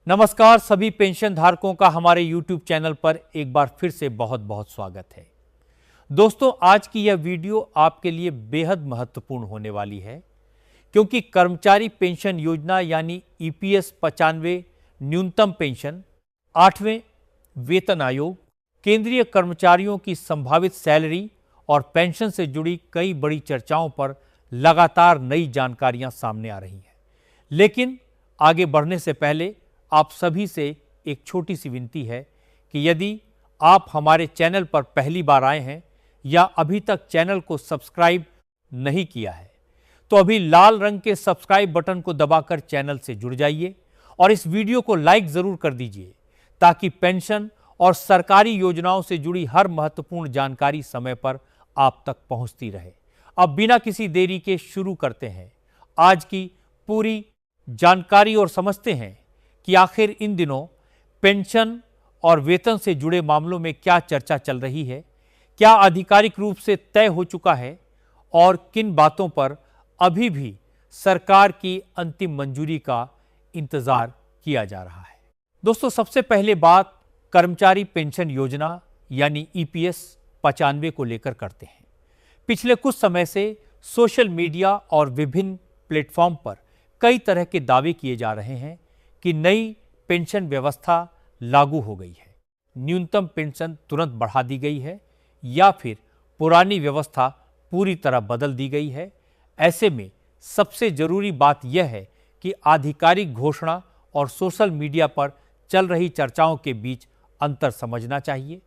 नमस्कार सभी पेंशन धारकों का हमारे YouTube चैनल पर एक बार फिर से बहुत बहुत स्वागत है। दोस्तों, आज की यह वीडियो आपके लिए बेहद महत्वपूर्ण होने वाली है क्योंकि कर्मचारी पेंशन योजना यानी EPS 95 न्यूनतम पेंशन, 8वें वेतन आयोग, केंद्रीय कर्मचारियों की संभावित सैलरी और पेंशन से जुड़ी कई बड़ी चर्चाओं पर लगातार नई जानकारियां सामने आ रही हैं। लेकिन आगे बढ़ने से पहले आप सभी से एक छोटी सी विनती है कि यदि आप हमारे चैनल पर पहली बार आए हैं या अभी तक चैनल को सब्सक्राइब नहीं किया है तो अभी लाल रंग के सब्सक्राइब बटन को दबाकर चैनल से जुड़ जाइए और इस वीडियो को लाइक जरूर कर दीजिए ताकि पेंशन और सरकारी योजनाओं से जुड़ी हर महत्वपूर्ण जानकारी समय पर आप तक पहुंचती रहे। अब बिना किसी देरी के शुरू करते हैं आज की पूरी जानकारी और समझते हैं कि आखिर इन दिनों पेंशन और वेतन से जुड़े मामलों में क्या चर्चा चल रही है, क्या आधिकारिक रूप से तय हो चुका है और किन बातों पर अभी भी सरकार की अंतिम मंजूरी का इंतजार किया जा रहा है। दोस्तों, सबसे पहले बात कर्मचारी पेंशन योजना यानी EPS 95 को लेकर करते हैं। पिछले कुछ समय से सोशल मीडिया और विभिन्न प्लेटफॉर्म पर कई तरह के दावे किए जा रहे हैं कि नई पेंशन व्यवस्था लागू हो गई है, न्यूनतम पेंशन तुरंत बढ़ा दी गई है या फिर पुरानी व्यवस्था पूरी तरह बदल दी गई है। ऐसे में सबसे जरूरी बात यह है कि आधिकारिक घोषणा और सोशल मीडिया पर चल रही चर्चाओं के बीच अंतर समझना चाहिए।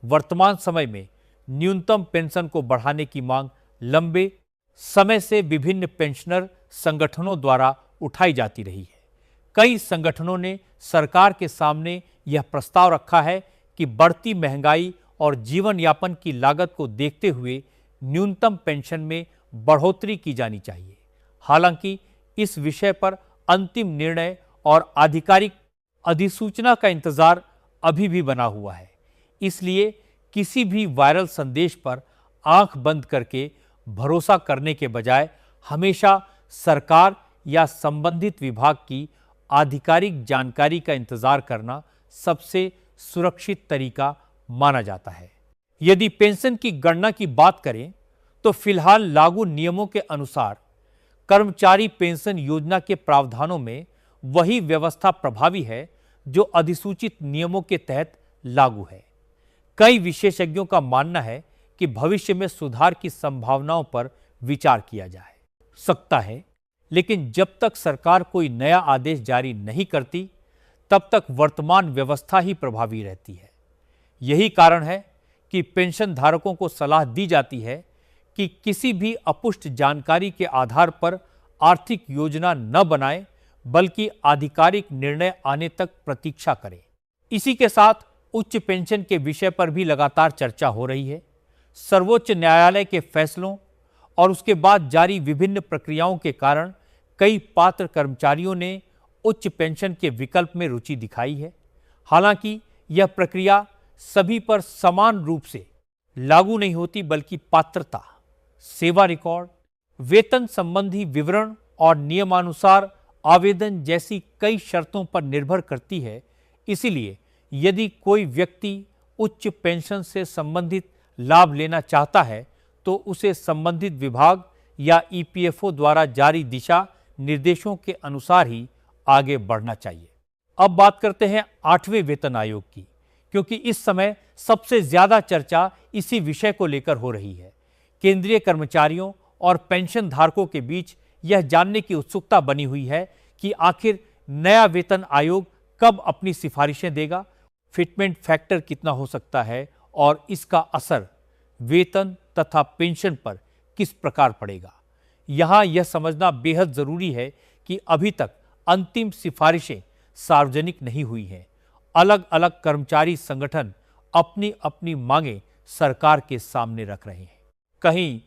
वर्तमान समय में न्यूनतम पेंशन को बढ़ाने की मांग लंबे समय से विभिन्न पेंशनर संगठनों द्वारा उठाई जाती रही है। कई संगठनों ने सरकार के सामने यह प्रस्ताव रखा है कि बढ़ती महंगाई और जीवन यापन की लागत को देखते हुए न्यूनतम पेंशन में बढ़ोतरी की जानी चाहिए। हालांकि इस विषय पर अंतिम निर्णय और आधिकारिक अधिसूचना का इंतजार अभी भी बना हुआ है, इसलिए किसी भी वायरल संदेश पर आंख बंद करके भरोसा करने के बजाय हमेशा सरकार या संबंधित विभाग की आधिकारिक जानकारी का इंतजार करना सबसे सुरक्षित तरीका माना जाता है। यदि पेंशन की गणना की बात करें तो फिलहाल लागू नियमों के अनुसार कर्मचारी पेंशन योजना के प्रावधानों में वही व्यवस्था प्रभावी है जो अधिसूचित नियमों के तहत लागू है। कई विशेषज्ञों का मानना है कि भविष्य में सुधार की संभावनाओं पर विचार किया जा सकता है, लेकिन जब तक सरकार कोई नया आदेश जारी नहीं करती तब तक वर्तमान व्यवस्था ही प्रभावी रहती है। यही कारण है कि पेंशन धारकों को सलाह दी जाती है कि किसी भी अपुष्ट जानकारी के आधार पर आर्थिक योजना न बनाएं, बल्कि आधिकारिक निर्णय आने तक प्रतीक्षा करें। इसी के साथ उच्च पेंशन के विषय पर भी लगातार चर्चा हो रही है। सर्वोच्च न्यायालय के फैसलों और उसके बाद जारी विभिन्न प्रक्रियाओं के कारण कई पात्र कर्मचारियों ने उच्च पेंशन के विकल्प में रुचि दिखाई है। हालांकि यह प्रक्रिया सभी पर समान रूप से लागू नहीं होती, बल्कि पात्रता, सेवा रिकॉर्ड, वेतन संबंधी विवरण और नियमानुसार आवेदन जैसी कई शर्तों पर निर्भर करती है। इसीलिए यदि कोई व्यक्ति उच्च पेंशन से संबंधित लाभ लेना चाहता है तो उसे संबंधित विभाग या EPFO द्वारा जारी दिशा निर्देशों के अनुसार ही आगे बढ़ना चाहिए। अब बात करते हैं 8वें वेतन आयोग की, क्योंकि इस समय सबसे ज्यादा चर्चा इसी विषय को लेकर हो रही है। केंद्रीय कर्मचारियों और पेंशन धारकों के बीच यह जानने की उत्सुकता बनी हुई है कि आखिर नया वेतन आयोग कब अपनी सिफारिशें देगा, फिटमेंट फैक्टर कितना हो सकता है और इसका असर वेतन तथा पेंशन पर किस प्रकार पड़ेगा। यहां यह समझना बेहद जरूरी है कि अभी तक अंतिम सिफारिशें सार्वजनिक नहीं हुई हैं। अलग अलग कर्मचारी संगठन अपनी अपनी मांगें सरकार के सामने रख रहे हैं। कहीं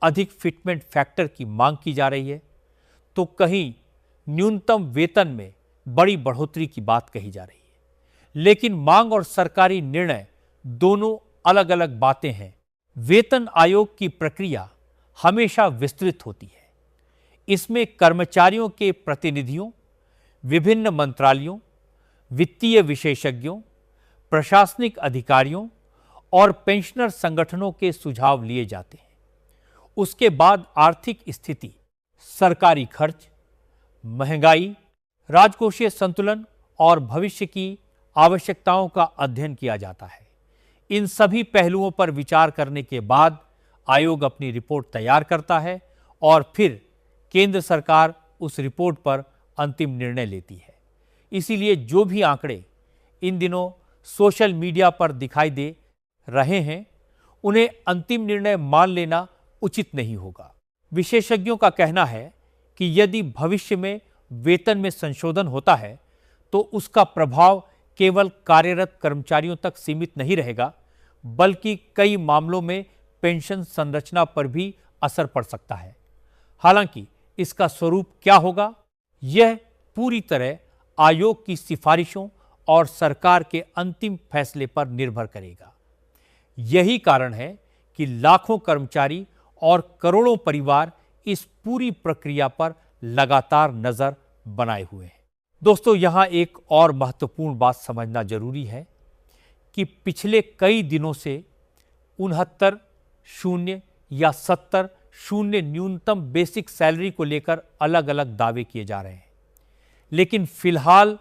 अधिक फिटमेंट फैक्टर की मांग की जा रही है तो कहीं न्यूनतम वेतन में बड़ी बढ़ोतरी की बात कही जा रही है। लेकिन मांग और सरकारी निर्णय दोनों अलग अलग बातें हैं। वेतन आयोग की प्रक्रिया हमेशा विस्तृत होती है। इसमें कर्मचारियों के प्रतिनिधियों, विभिन्न मंत्रालयों, वित्तीय विशेषज्ञों, प्रशासनिक अधिकारियों और पेंशनर संगठनों के सुझाव लिए जाते हैं। उसके बाद आर्थिक स्थिति, सरकारी खर्च, महंगाई, राजकोषीय संतुलन और भविष्य की आवश्यकताओं का अध्ययन किया जाता है। इन सभी पहलुओं पर विचार करने के बाद आयोग अपनी रिपोर्ट तैयार करता है और फिर केंद्र सरकार उस रिपोर्ट पर अंतिम निर्णय लेती है। इसीलिए जो भी आंकड़े इन दिनों सोशल मीडिया पर दिखाई दे रहे हैं, उन्हें अंतिम निर्णय मान लेना उचित नहीं होगा। विशेषज्ञों का कहना है कि यदि भविष्य में वेतन में संशोधन होता है तो उसका प्रभाव केवल कार्यरत कर्मचारियों तक सीमित नहीं रहेगा, बल्कि कई मामलों में पेंशन संरचना पर भी असर पड़ सकता है। हालांकि इसका स्वरूप क्या होगा, यह पूरी तरह आयोग की सिफारिशों और सरकार के अंतिम फैसले पर निर्भर करेगा। यही कारण है कि लाखों कर्मचारी और करोड़ों परिवार इस पूरी प्रक्रिया पर लगातार नजर बनाए हुए हैं। दोस्तों, यहां एक और महत्वपूर्ण बात समझना जरूरी है कि पिछले कई दिनों से 69 या 70 न्यूनतम बेसिक सैलरी को लेकर अलग अलग दावे किए जा रहे हैं, लेकिन फिलहाल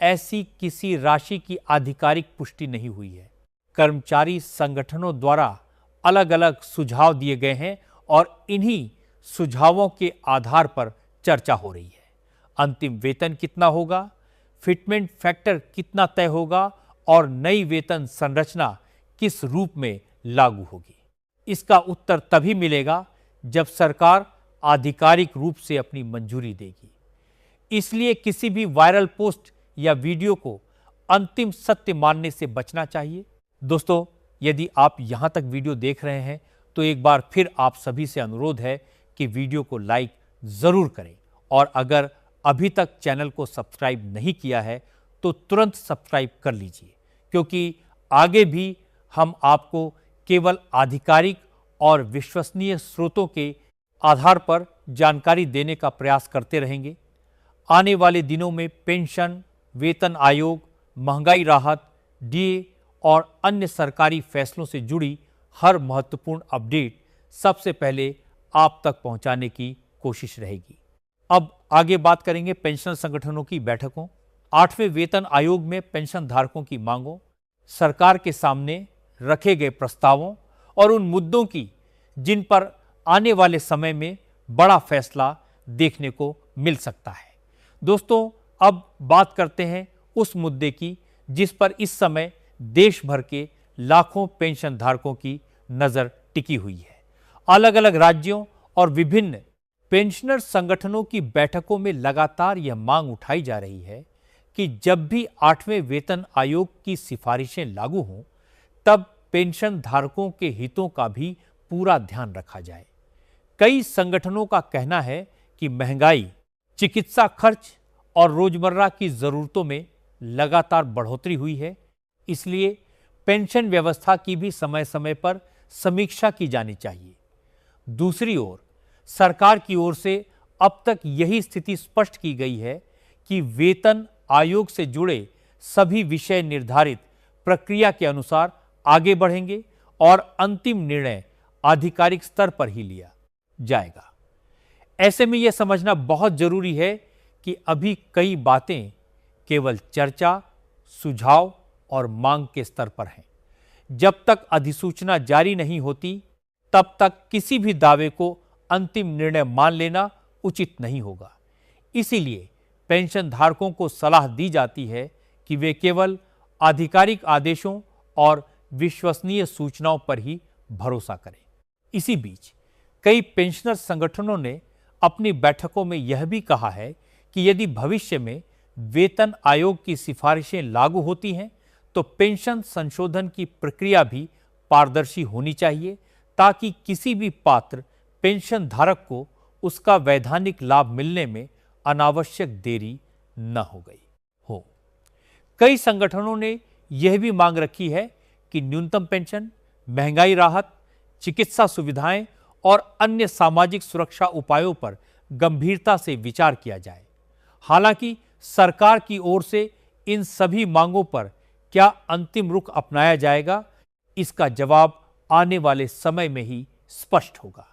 ऐसी किसी राशि की आधिकारिक पुष्टि नहीं हुई है। कर्मचारी संगठनों द्वारा अलग अलग सुझाव दिए गए हैं और इन्हीं सुझावों के आधार पर चर्चा हो रही है। अंतिम वेतन कितना होगा, फिटमेंट फैक्टर कितना तय होगा और नई वेतन संरचना किस रूप में लागू होगी, इसका उत्तर तभी मिलेगा जब सरकार आधिकारिक रूप से अपनी मंजूरी देगी। इसलिए किसी भी वायरल पोस्ट या वीडियो को अंतिम सत्य मानने से बचना चाहिए। दोस्तों, यदि आप यहां तक वीडियो देख रहे हैं तो एक बार फिर आप सभी से अनुरोध है कि वीडियो को लाइक जरूर करें और अगर अभी तक चैनल को सब्सक्राइब नहीं किया है तो तुरंत सब्सक्राइब कर लीजिए, क्योंकि आगे भी हम आपको केवल आधिकारिक और विश्वसनीय स्रोतों के आधार पर जानकारी देने का प्रयास करते रहेंगे। आने वाले दिनों में पेंशन, वेतन आयोग, महंगाई राहत, डीए और अन्य सरकारी फैसलों से जुड़ी हर महत्वपूर्ण अपडेट सबसे पहले आप तक पहुंचाने की कोशिश रहेगी। अब आगे बात करेंगे पेंशन संगठनों की बैठकों, 8वें वेतन आयोग में पेंशन धारकों की मांगों, सरकार के सामने रखे गए प्रस्तावों और उन मुद्दों की जिन पर आने वाले समय में बड़ा फैसला देखने को मिल सकता है। दोस्तों, अब बात करते हैं उस मुद्दे की जिस पर इस समय देश भर के लाखों पेंशन धारकों की नजर टिकी हुई है। अलग अलग राज्यों और विभिन्न पेंशनर संगठनों की बैठकों में लगातार यह मांग उठाई जा रही है कि जब भी 8वें वेतन आयोग की सिफारिशें लागू हों, तब पेंशन धारकों के हितों का भी पूरा ध्यान रखा जाए। कई संगठनों का कहना है कि महंगाई, चिकित्सा खर्च और रोजमर्रा की जरूरतों में लगातार बढ़ोतरी हुई है, इसलिए पेंशन व्यवस्था की भी समय समय पर समीक्षा की जानी चाहिए। दूसरी ओर सरकार की ओर से अब तक यही स्थिति स्पष्ट की गई है कि वेतन आयोग से जुड़े सभी विषय निर्धारित प्रक्रिया के अनुसार आगे बढ़ेंगे और अंतिम निर्णय आधिकारिक स्तर पर ही लिया जाएगा। ऐसे में यह समझना बहुत जरूरी है कि अभी कई बातें केवल चर्चा, सुझाव और मांग के स्तर पर हैं। जब तक अधिसूचना जारी नहीं होती, तब तक किसी भी दावे को अंतिम निर्णय मान लेना उचित नहीं होगा। इसीलिए पेंशन धारकों को सलाह दी जाती है कि वे केवल आधिकारिक आदेशों और विश्वसनीय सूचनाओं पर ही भरोसा करें। इसी बीच कई पेंशनर संगठनों ने अपनी बैठकों में यह भी कहा है कि यदि भविष्य में वेतन आयोग की सिफारिशें लागू होती हैं तो पेंशन संशोधन की प्रक्रिया भी पारदर्शी होनी चाहिए, ताकि किसी भी पात्र पेंशन धारक को उसका वैधानिक लाभ मिलने में अनावश्यक देरी न हो गई हो। कई संगठनों ने यह भी मांग रखी है कि न्यूनतम पेंशन, महंगाई राहत, चिकित्सा सुविधाएं और अन्य सामाजिक सुरक्षा उपायों पर गंभीरता से विचार किया जाए। हालांकि सरकार की ओर से इन सभी मांगों पर क्या अंतिम रुख अपनाया जाएगा, इसका जवाब आने वाले समय में ही स्पष्ट होगा।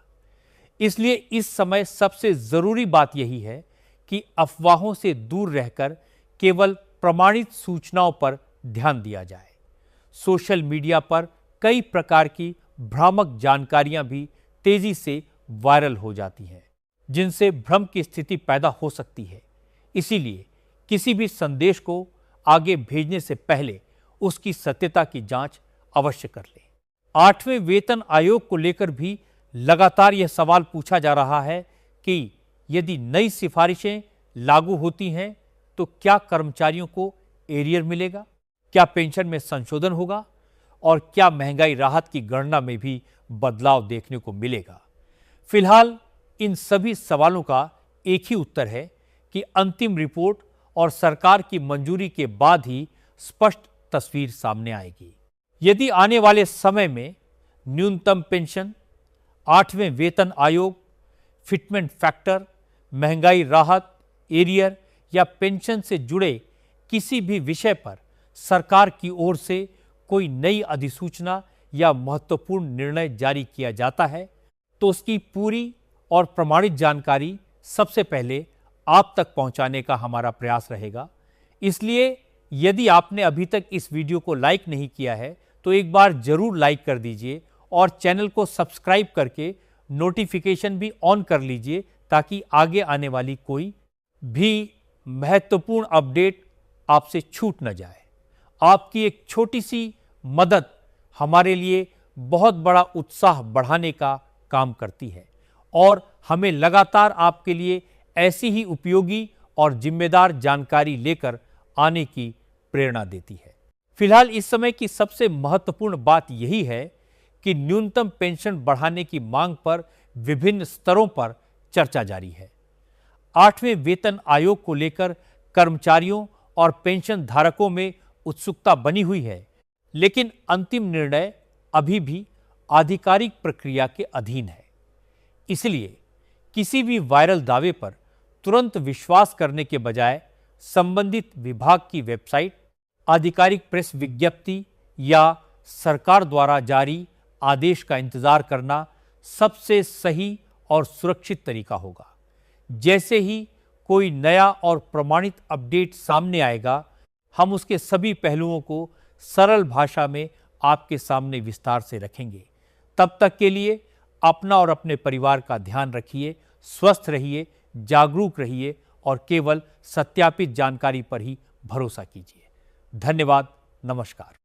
इसलिए इस समय सबसे जरूरी बात यही है कि अफवाहों से दूर रहकर केवल प्रमाणित सूचनाओं पर ध्यान दिया जाए। सोशल मीडिया पर कई प्रकार की भ्रामक जानकारियां भी तेजी से वायरल हो जाती हैं, जिनसे भ्रम की स्थिति पैदा हो सकती है। इसीलिए किसी भी संदेश को आगे भेजने से पहले उसकी सत्यता की जांच अवश्य कर लें। 8वें वेतन आयोग को लेकर भी लगातार यह सवाल पूछा जा रहा है कि यदि नई सिफारिशें लागू होती हैं तो क्या कर्मचारियों को एरियर मिलेगा, क्या पेंशन में संशोधन होगा और क्या महंगाई राहत की गणना में भी बदलाव देखने को मिलेगा। फिलहाल इन सभी सवालों का एक ही उत्तर है कि अंतिम रिपोर्ट और सरकार की मंजूरी के बाद ही स्पष्ट तस्वीर सामने आएगी। यदि आने वाले समय में न्यूनतम पेंशन, 8वें वेतन आयोग, फिटमेंट फैक्टर, महंगाई राहत, एरियर या पेंशन से जुड़े किसी भी विषय पर सरकार की ओर से कोई नई अधिसूचना या महत्वपूर्ण निर्णय जारी किया जाता है तो उसकी पूरी और प्रमाणित जानकारी सबसे पहले आप तक पहुंचाने का हमारा प्रयास रहेगा। इसलिए यदि आपने अभी तक इस वीडियो को लाइक नहीं किया है तो एक बार जरूर लाइक कर दीजिए और चैनल को सब्सक्राइब करके नोटिफिकेशन भी ऑन कर लीजिए ताकि आगे आने वाली कोई भी महत्वपूर्ण अपडेट आपसे छूट न जाए। आपकी एक छोटी सी मदद हमारे लिए बहुत बड़ा उत्साह बढ़ाने का काम करती है और हमें लगातार आपके लिए ऐसी ही उपयोगी और जिम्मेदार जानकारी लेकर आने की प्रेरणा देती है। फिलहाल इस समय की सबसे महत्वपूर्ण बात यही है कि न्यूनतम पेंशन बढ़ाने की मांग पर विभिन्न स्तरों पर चर्चा जारी है। 8वें वेतन आयोग को लेकर कर्मचारियों और पेंशन धारकों में उत्सुकता बनी हुई है, लेकिन अंतिम निर्णय अभी भी आधिकारिक प्रक्रिया के अधीन है। इसलिए किसी भी वायरल दावे पर तुरंत विश्वास करने के बजाय संबंधित विभाग की वेबसाइट, आधिकारिक प्रेस विज्ञप्ति या सरकार द्वारा जारी आदेश का इंतजार करना सबसे सही और सुरक्षित तरीका होगा। जैसे ही कोई नया और प्रमाणित अपडेट सामने आएगा, हम उसके सभी पहलुओं को सरल भाषा में आपके सामने विस्तार से रखेंगे। तब तक के लिए अपना और अपने परिवार का ध्यान रखिए, स्वस्थ रहिए, जागरूक रहिए और केवल सत्यापित जानकारी पर ही भरोसा कीजिए। धन्यवाद। नमस्कार।